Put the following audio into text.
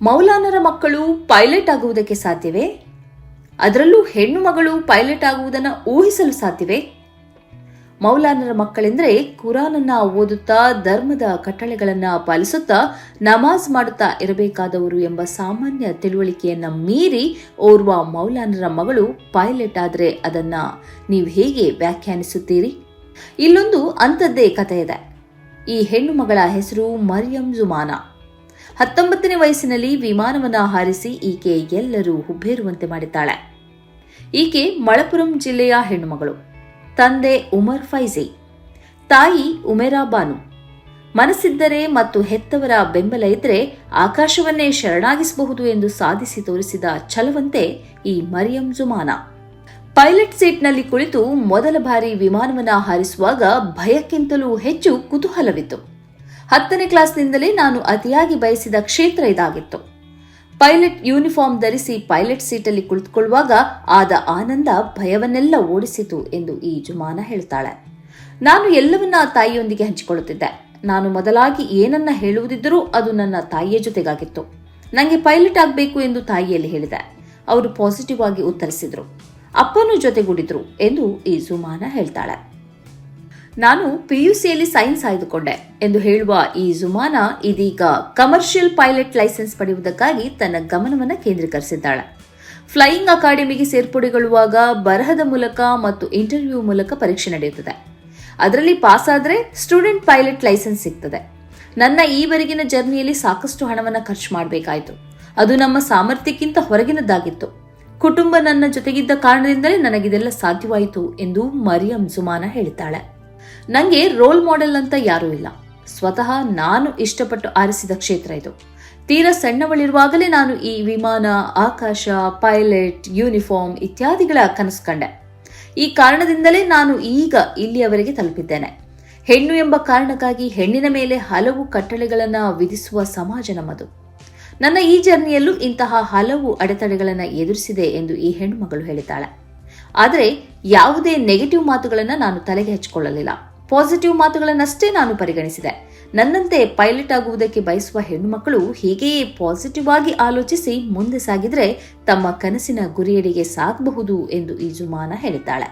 ಮೌಲಾನರ ಮಕ್ಕಳು ಪೈಲಟ್ ಆಗುವುದಕ್ಕೆ ಸಾಧ್ಯವೇ? ಅದರಲ್ಲೂ ಹೆಣ್ಣು ಮಗಳು ಪೈಲಟ್ ಆಗುವುದನ್ನು ಊಹಿಸಲು ಸಾಧ್ಯವೇ? ಮೌಲಾನರ ಮಕ್ಕಳೆಂದರೆ ಕುರಾನನ್ನ ಓದುತ್ತಾ ಧರ್ಮದ ಕಟ್ಟಳೆಗಳನ್ನ ಪಾಲಿಸುತ್ತಾ ನಮಾಜ್ ಮಾಡುತ್ತಾ ಇರಬೇಕಾದವರು ಎಂಬ ಸಾಮಾನ್ಯ ತಿಳುವಳಿಕೆಯನ್ನ ಮೀರಿ ಓರ್ವ ಮೌಲಾನರ ಮಗಳು ಪೈಲಟ್ ಆದರೆ ಅದನ್ನ ನೀವು ಹೇಗೆ ವ್ಯಾಖ್ಯಾನಿಸುತ್ತೀರಿ? ಇಲ್ಲೊಂದು ಅಂಥದ್ದೇ ಕಥೆ ಇದೆ. ಈ ಹೆಣ್ಣು ಮಗಳ ಹೆಸರು ಮರಿಯಂ ಜುಮಾನಾ. 19ನೇ ವಯಸ್ಸಿನಲ್ಲಿ ವಿಮಾನವನ್ನ ಹಾರಿಸಿ ಈಕೆ ಎಲ್ಲರೂ ಹುಬ್ಬೇರುವಂತೆ ಮಾಡಿದ್ದಾಳೆ. ಈಕೆ ಮಳಪುರಂ ಜಿಲ್ಲೆಯ ಹೆಣ್ಣುಮಗಳು. ತಂದೆ ಉಮರ್ ಫೈಜಿ, ತಾಯಿ ಉಮೇರಾ ಬಾನು. ಮನಸ್ಸಿದ್ದರೆ ಮತ್ತು ಹೆತ್ತವರ ಬೆಂಬಲ ಇದ್ದರೆ ಆಕಾಶವನ್ನೇ ಶರಣಾಗಿಸಬಹುದು ಎಂದು ಸಾಧಿಸಿ ತೋರಿಸಿದ ಛಲವಂತೆ ಈ ಮರಿಯಂ ಜುಮಾನಾ. ಪೈಲಟ್ ಸೀಟ್ನಲ್ಲಿ ಕುಳಿತು ಮೊದಲ ಬಾರಿ ವಿಮಾನವನ್ನ ಹಾರಿಸುವಾಗ ಭಯಕ್ಕಿಂತಲೂ ಹೆಚ್ಚು ಕುತೂಹಲವಿತ್ತು. 10ನೇ ಕ್ಲಾಸ್ನಿಂದಲೇ ನಾನು ಅತಿಯಾಗಿ ಬಯಸಿದ ಕ್ಷೇತ್ರ ಇದಾಗಿತ್ತು. ಪೈಲಟ್ ಯೂನಿಫಾರ್ಮ್ ಧರಿಸಿ ಪೈಲಟ್ ಸೀಟಲ್ಲಿ ಕುಳಿತುಕೊಳ್ಳುವಾಗ ಆದ ಆನಂದ ಭಯವನ್ನೆಲ್ಲ ಓಡಿಸಿತು ಎಂದು ಈ ಜುಮಾನಾ ಹೇಳ್ತಾಳೆ. ನಾನು ಎಲ್ಲವನ್ನ ತಾಯಿಯೊಂದಿಗೆ ಹಂಚಿಕೊಳ್ಳುತ್ತಿದ್ದೆ. ನಾನು ಮೊದಲಾಗಿ ಏನನ್ನ ಹೇಳುವುದಿದ್ದರೂ ಅದು ನನ್ನ ತಾಯಿಯ ಜೊತೆಗಾಗಿತ್ತು. ನನಗೆ ಪೈಲಟ್ ಆಗಬೇಕು ಎಂದು ತಾಯಿಯಲ್ಲಿ ಹೇಳಿದೆ. ಅವರು ಪಾಸಿಟಿವ್ ಆಗಿ ಉತ್ತರಿಸಿದ್ರು. ಅಪ್ಪನೂ ಜೊತೆಗೂಡಿದ್ರು ಎಂದು ಈ ಜುಮಾನಾ ಹೇಳ್ತಾಳೆ. ನಾನು ಪಿಯುಸಿಯಲ್ಲಿ ಸೈನ್ಸ್ ಆಯ್ದುಕೊಂಡೆ ಎಂದು ಹೇಳುವ ಈ ಜುಮಾನಾ ಇದೀಗ ಕಮರ್ಷಿಯಲ್ ಪೈಲಟ್ ಲೈಸೆನ್ಸ್ ಪಡೆಯುವುದಕ್ಕಾಗಿ ತನ್ನ ಗಮನವನ್ನು ಕೇಂದ್ರೀಕರಿಸಿದ್ದಾಳೆ. ಫ್ಲೈಯಿಂಗ್ ಅಕಾಡೆಮಿಗೆ ಸೇರ್ಪಡೆಗೊಳ್ಳುವಾಗ ಬರಹದ ಮೂಲಕ ಮತ್ತು ಇಂಟರ್ವ್ಯೂ ಮೂಲಕ ಪರೀಕ್ಷೆ ನಡೆಯುತ್ತದೆ. ಅದರಲ್ಲಿ ಪಾಸ್ ಆದರೆ ಸ್ಟೂಡೆಂಟ್ ಪೈಲಟ್ ಲೈಸೆನ್ಸ್ ಸಿಗ್ತದೆ. ನನ್ನ ಈವರೆಗಿನ ಜರ್ನಿಯಲ್ಲಿ ಸಾಕಷ್ಟು ಹಣವನ್ನು ಖರ್ಚು ಮಾಡಬೇಕಾಯಿತು. ಅದು ನಮ್ಮ ಸಾಮರ್ಥ್ಯಕ್ಕಿಂತ ಹೊರಗಿನದ್ದಾಗಿತ್ತು. ಕುಟುಂಬ ನನ್ನ ಜೊತೆಗಿದ್ದ ಕಾರಣದಿಂದಲೇ ನನಗಿದೆಲ್ಲ ಸಾಧ್ಯವಾಯಿತು ಎಂದು ಮರಿಯಂ ಜುಮಾನಾ ಹೇಳಿದ್ದಾಳೆ. ನನಗೆ ರೋಲ್ ಮಾಡೆಲ್ ಅಂತ ಯಾರೂ ಇಲ್ಲ. ಸ್ವತಃ ನಾನು ಇಷ್ಟಪಟ್ಟು ಆರಿಸಿದ ಕ್ಷೇತ್ರ ಇದು. ತೀರಾ ಸಣ್ಣವಳಿರುವಾಗಲೇ ನಾನು ಈ ವಿಮಾನ, ಆಕಾಶ, ಪೈಲಟ್, ಯೂನಿಫಾರ್ಮ್ ಇತ್ಯಾದಿಗಳ ಕನಸು ಕಂಡೆ. ಈ ಕಾರಣದಿಂದಲೇ ನಾನು ಈಗ ಇಲ್ಲಿಯವರೆಗೆ ತಲುಪಿದ್ದೇನೆ. ಹೆಣ್ಣು ಎಂಬ ಕಾರಣಕ್ಕಾಗಿ ಹೆಣ್ಣಿನ ಮೇಲೆ ಹಲವು ಕಟ್ಟಳೆಗಳನ್ನು ವಿಧಿಸುವ ಸಮಾಜ ನಮ್ಮದು. ನನ್ನ ಈ ಜರ್ನಿಯಲ್ಲೂ ಇಂತಹ ಹಲವು ಅಡೆತಡೆಗಳನ್ನು ಎದುರಿಸಿದೆ ಎಂದು ಈ ಹೆಣ್ಣುಮಗಳು ಹೇಳಿದ್ದಾಳೆ. ಆದರೆ ಯಾವುದೇ ನೆಗೆಟಿವ್ ಮಾತುಗಳನ್ನು ನಾನು ತಲೆಗೆ ಹಚ್ಚಿಕೊಳ್ಳಲಿಲ್ಲ. ಪಾಸಿಟಿವ್ ಮಾತುಗಳನ್ನಷ್ಟೇ ನಾನು ಪರಿಗಣಿಸಿದೆ. ನನ್ನಂತೆ ಪೈಲಟ್ ಆಗುವುದಕ್ಕೆ ಬಯಸುವ ಹೆಣ್ಣು ಮಕ್ಕಳು ಹೀಗೆಯೇ ಪಾಸಿಟಿವ್ ಆಗಿ ಆಲೋಚಿಸಿ ಮುಂದೆ ಸಾಗಿದ್ರೆ ತಮ್ಮ ಕನಸಿನ ಗುರಿಯೆಡೆಗೆ ಸಾಗಬಹುದು ಎಂದು ಈ ಜುಮಾನಾ ಹೇಳಿದ್ದಾಳೆ.